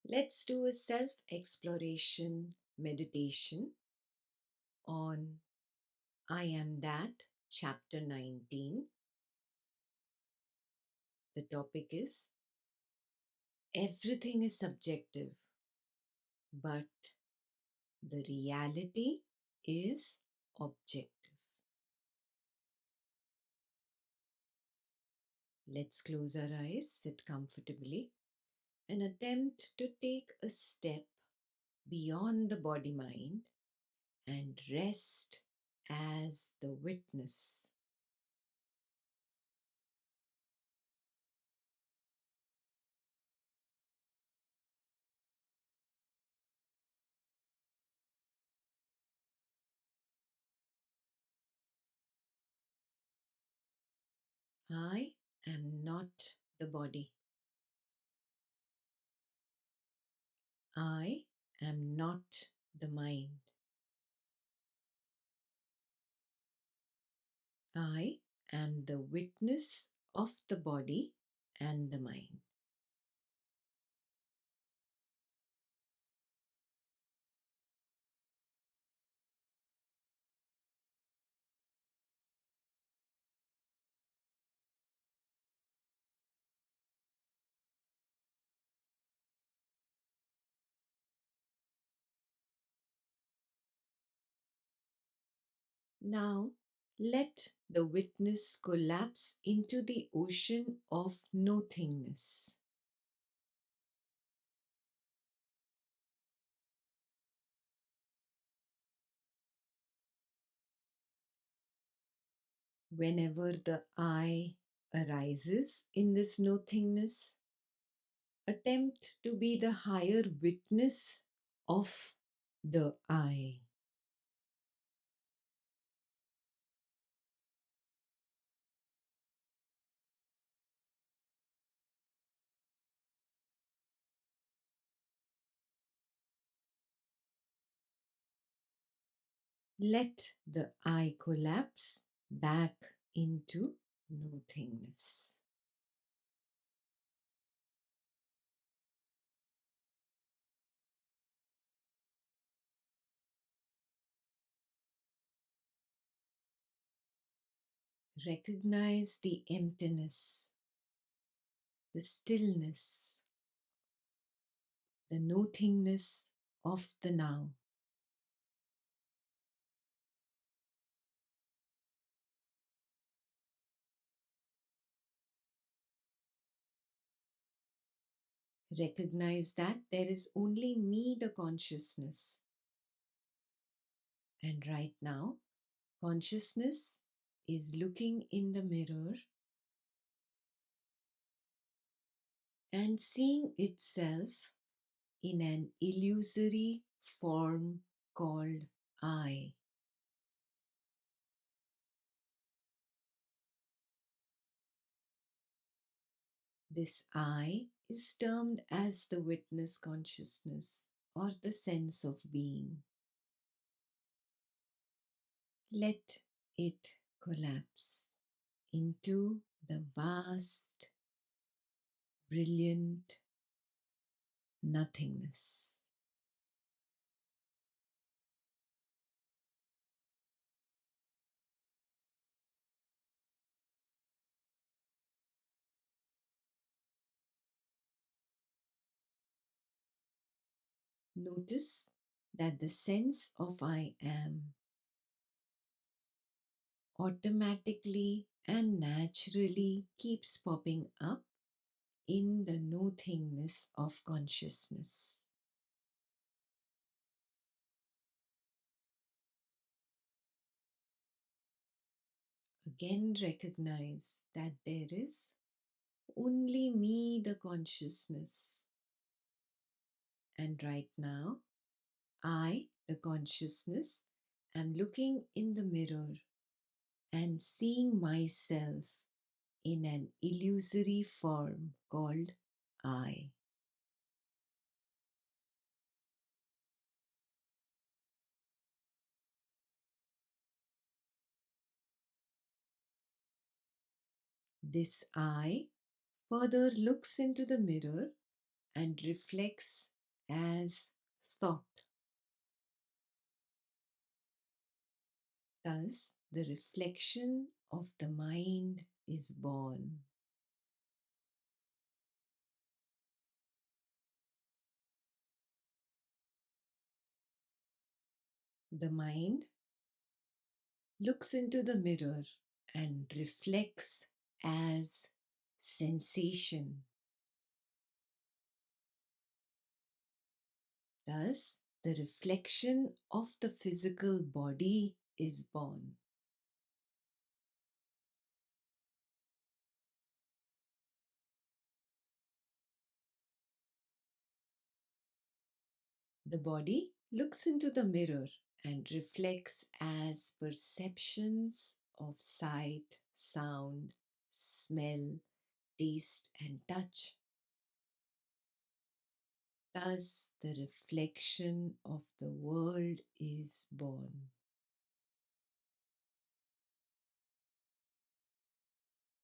Let's do a self exploration meditation on I Am That, Chapter 19. The topic is Everything is subjective, but the reality is objective. Let's close our eyes, sit comfortably, and attempt to take a step beyond the body mind and rest as the witness. I am not the body. I am not the mind. I am the witness of the body and the mind. Now, let the witness collapse into the ocean of nothingness. Whenever the I arises in this nothingness, attempt to be the higher witness of the I. Let the I collapse back into nothingness. Recognize the emptiness, the stillness, the nothingness of the now. Recognize that there is only me, the consciousness. And right now, consciousness is looking in the mirror and seeing itself in an illusory form called I. This I is termed as the witness consciousness or the sense of being. Let it collapse into the vast, brilliant nothingness. Notice that the sense of I am automatically and naturally keeps popping up in the nothingness of consciousness. Again, recognize that there is only me, the consciousness. And right now, I, the consciousness, am looking in the mirror and seeing myself in an illusory form called I. This I further looks into the mirror and reflects as thought. Thus, the reflection of the mind is born. The mind looks into the mirror and reflects as sensation. Thus, the reflection of the physical body is born. The body looks into the mirror and reflects as perceptions of sight, sound, smell, taste, and touch. Thus, the reflection of the world is born.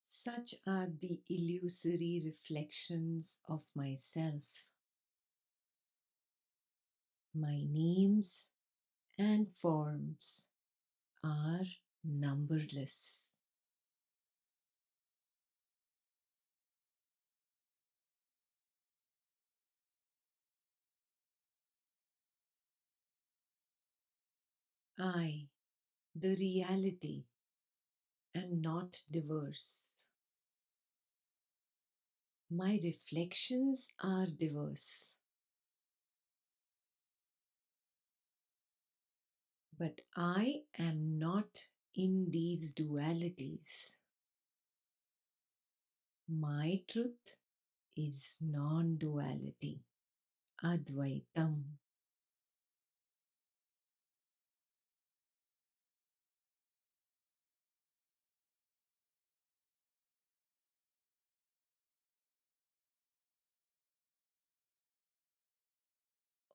Such are the illusory reflections of myself. My names and forms are numberless. I, the reality, am not diverse. My reflections are diverse, but I am not in these dualities. My truth is non duality, Advaitam.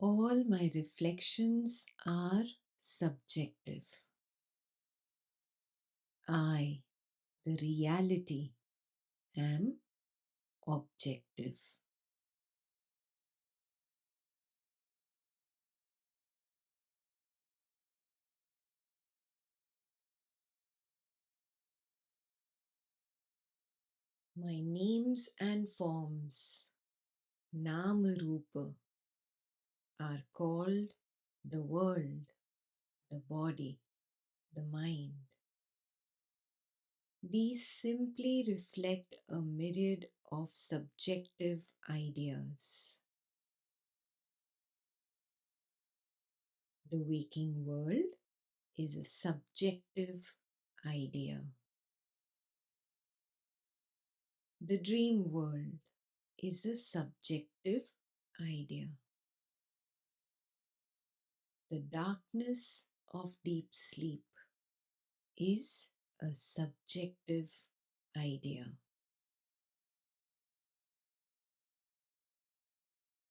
All my reflections are subjective. I, the reality, am objective. My names and forms, Nama Rupa, are called the world, the body, the mind. These simply reflect a myriad of subjective ideas. The waking world is a subjective idea. The dream world is a subjective idea. The darkness of deep sleep is a subjective idea.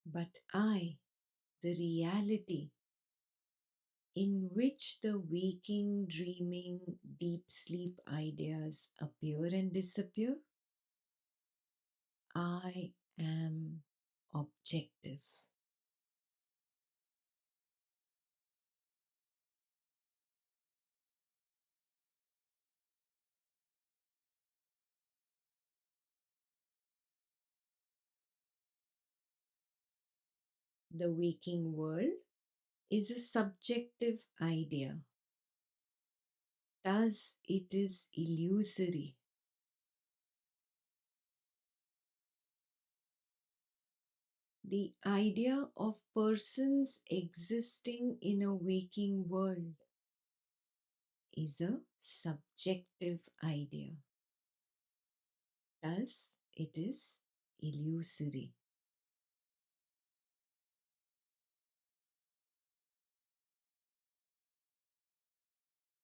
But I, the reality in which the waking, dreaming, deep sleep ideas appear and disappear, I am objective. The waking world is a subjective idea. Thus, it is illusory. The idea of persons existing in a waking world is a subjective idea. Thus, it is illusory.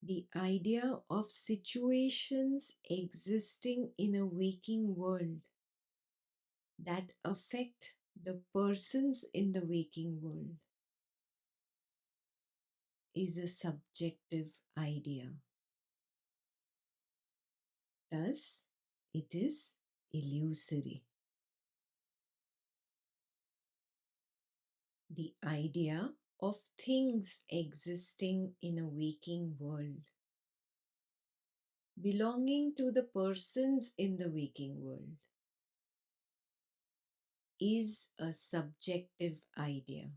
The idea of situations existing in a waking world that affect the persons in the waking world is a subjective idea. Thus, it is illusory. The idea of things existing in a waking world, belonging to the persons in the waking world, is a subjective idea.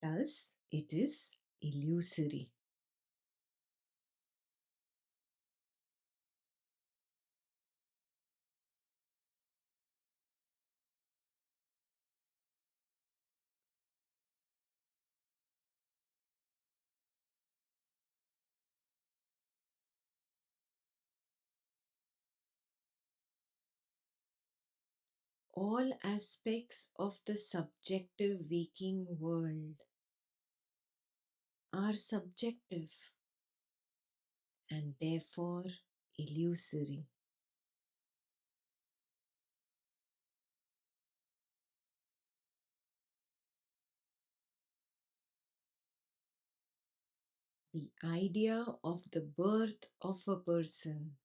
Thus, it is illusory. All aspects of the subjective waking world are subjective and therefore illusory. The idea of the birth of a person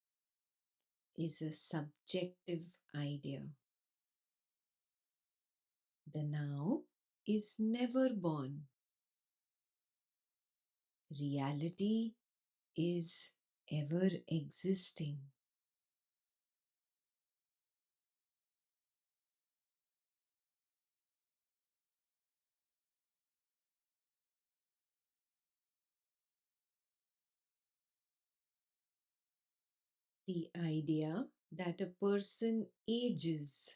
is a subjective idea. The now is never born. Reality is ever existing. The idea that a person ages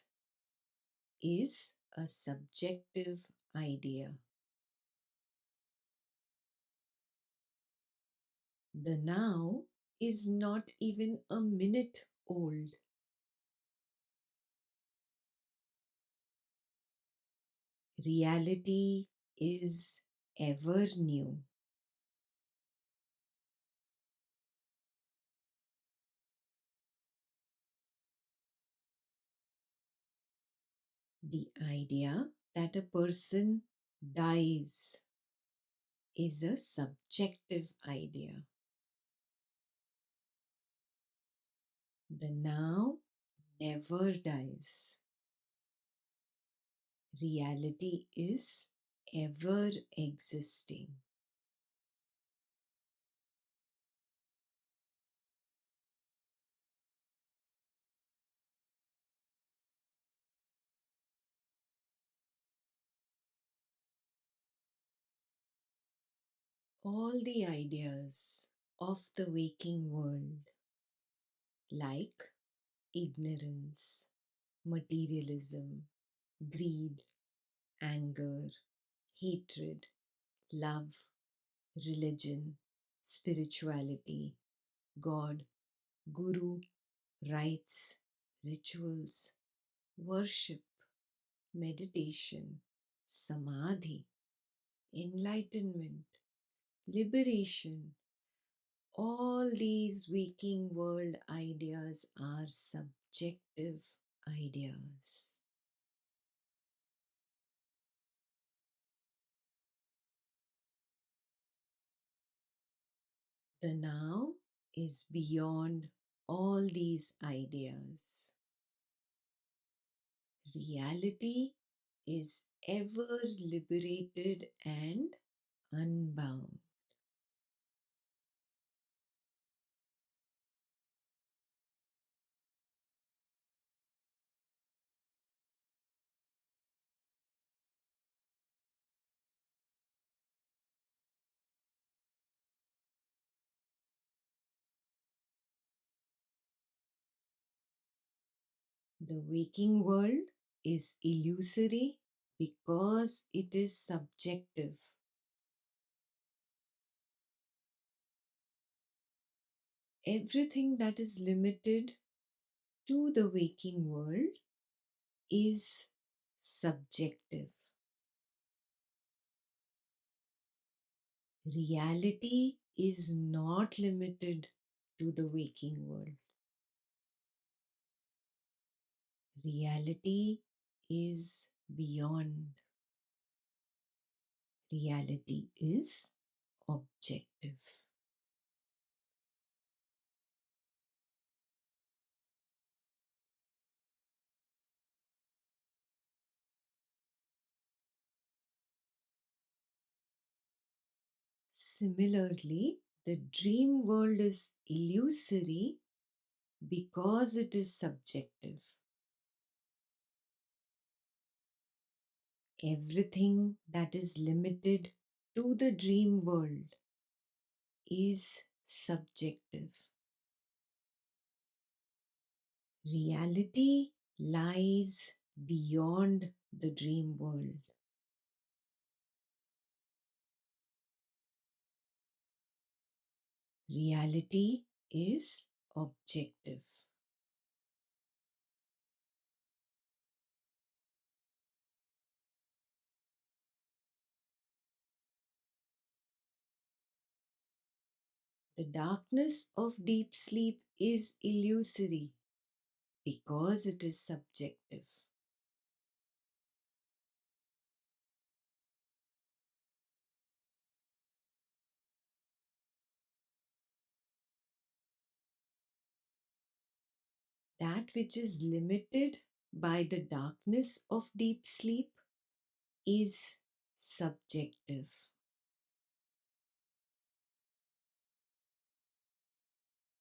is a subjective idea. The now is not even a minute old. Reality is ever new. The idea that a person dies is a subjective idea. The now never dies. Reality is ever existing. All the ideas of the waking world, like ignorance, materialism, greed, anger, hatred, love, religion, spirituality, God, Guru, rites, rituals, worship, meditation, samadhi, enlightenment, liberation. All these waking world ideas are subjective ideas. The now is beyond all these ideas. Reality is ever liberated and unbound. The waking world is illusory because it is subjective. Everything that is limited to the waking world is subjective. Reality is not limited to the waking world. Reality is beyond. Reality is objective. Similarly, the dream world is illusory because it is subjective. Everything that is limited to the dream world is subjective. Reality lies beyond the dream world. Reality is objective. The darkness of deep sleep is illusory because it is subjective. That which is limited by the darkness of deep sleep is subjective.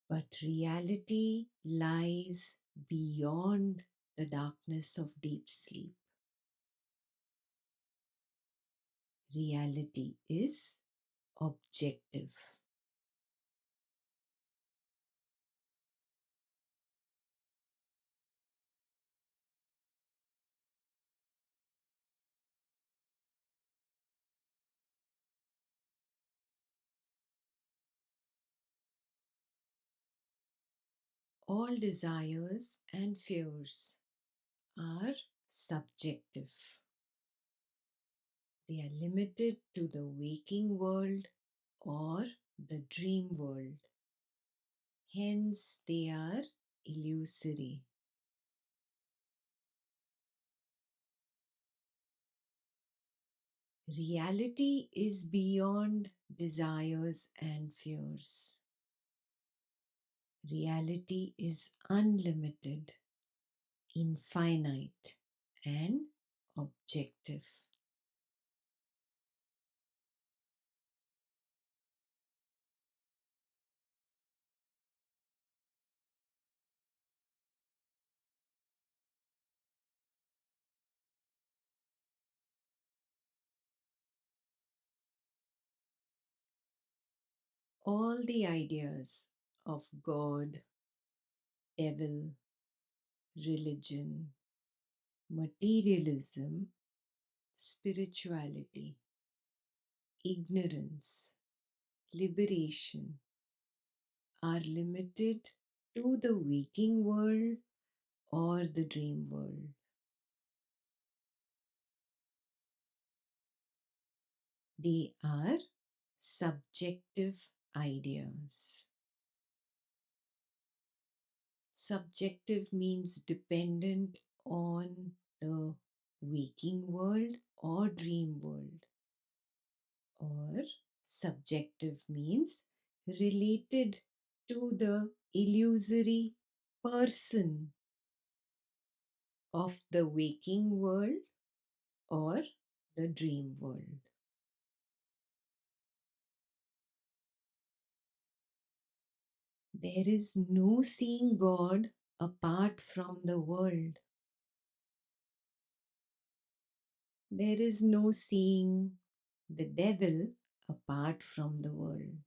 But reality lies beyond the darkness of deep sleep. Reality is objective. All desires and fears are subjective. They are limited to the waking world or the dream world. Hence, they are illusory. Reality is beyond desires and fears. Reality is unlimited, infinite, and objective. All the ideas of God, devil, religion, materialism, spirituality, ignorance, liberation are limited to the waking world or the dream world. They are subjective ideas. Subjective means dependent on the waking world or dream world, or subjective means related to the illusory person of the waking world or the dream world. There is no seeing God apart from the world. There is no seeing the devil apart from the world.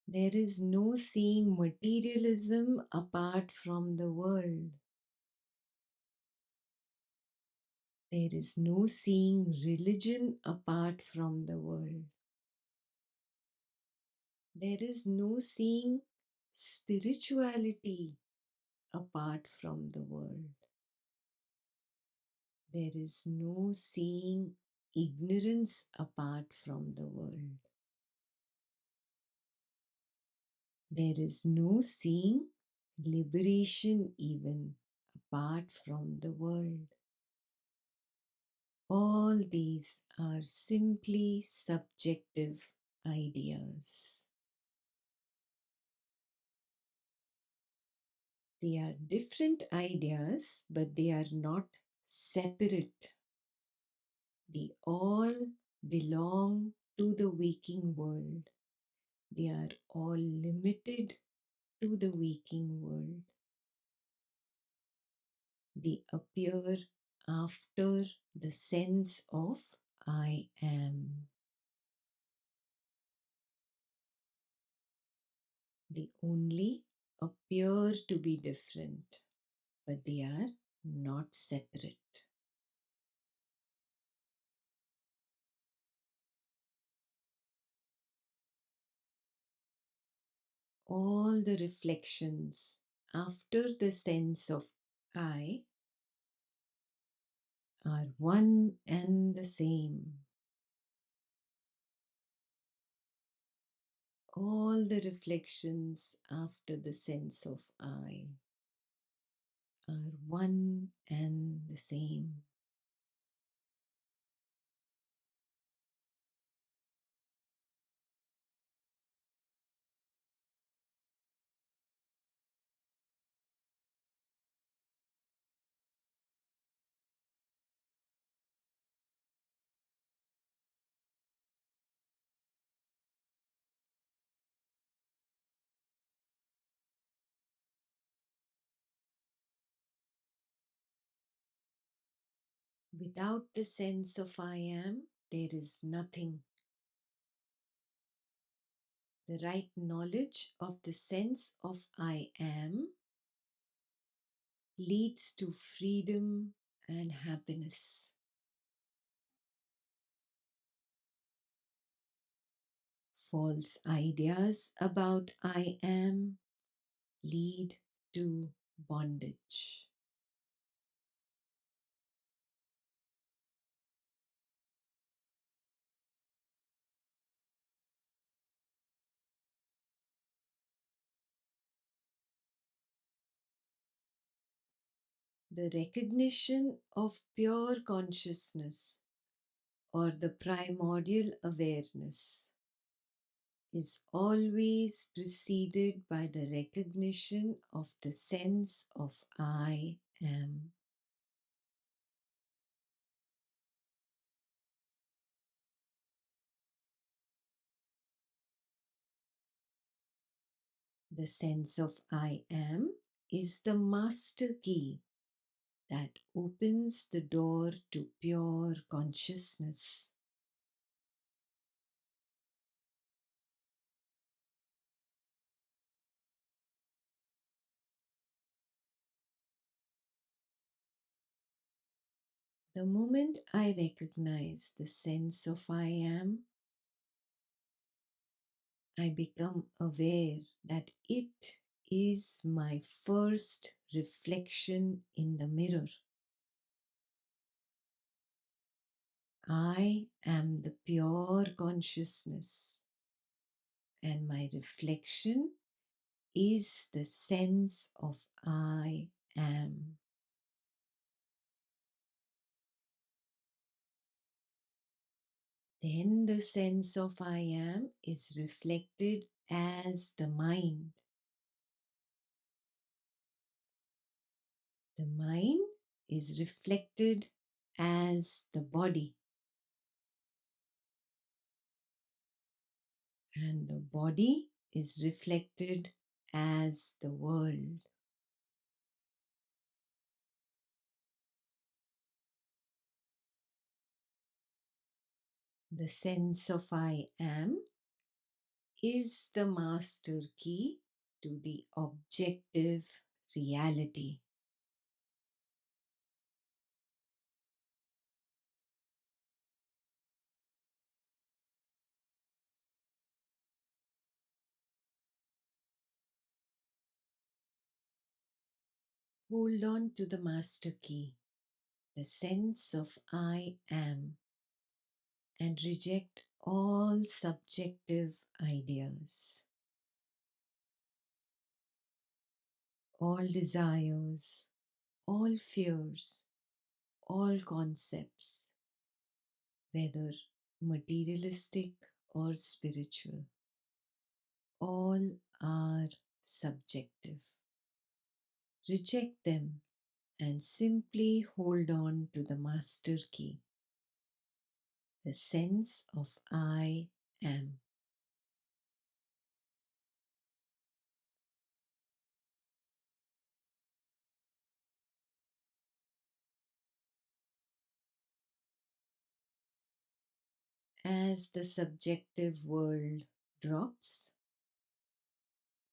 There is no seeing materialism apart from the world. There is no seeing religion apart from the world. There is no seeing spirituality apart from the world. There is no seeing ignorance apart from the world. There is no seeing liberation even apart from the world. All these are simply subjective ideas. They are different ideas, but they are not separate. They all belong to the waking world. They are all limited to the waking world. They appear after the sense of I am. They only appear to be different, but they are not separate. All the reflections after the sense of I are one and the same. All the reflections after the sense of I are one and the same. Without the sense of I am, there is nothing. The right knowledge of the sense of I am leads to freedom and happiness. False ideas about I am lead to bondage. The recognition of pure consciousness or the primordial awareness is always preceded by the recognition of the sense of I am. The sense of I am is the master key that opens the door to pure consciousness. The moment I recognize the sense of I am, I become aware that it is my first reflection in the mirror. I am the pure consciousness, and my reflection is the sense of I am. Then the sense of I am is reflected as the mind. The mind is reflected as the body, and the body is reflected as the world. The sense of I am is the master key to the objective reality. Hold on to the master key, the sense of I am, and reject all subjective ideas, all desires, all fears, all concepts, whether materialistic or spiritual, all are subjective. Reject them and simply hold on to the master key, the sense of I am. As the subjective world drops,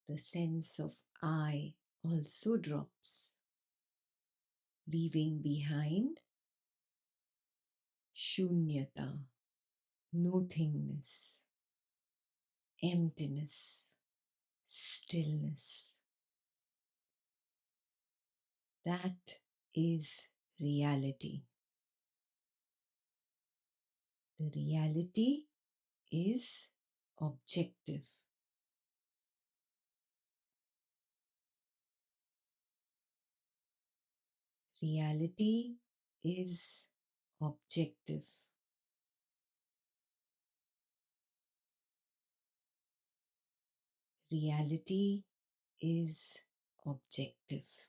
the sense of I also drops, leaving behind shunyata, nothingness, emptiness, stillness. That is reality. The reality is objective. Reality is objective. Reality is objective.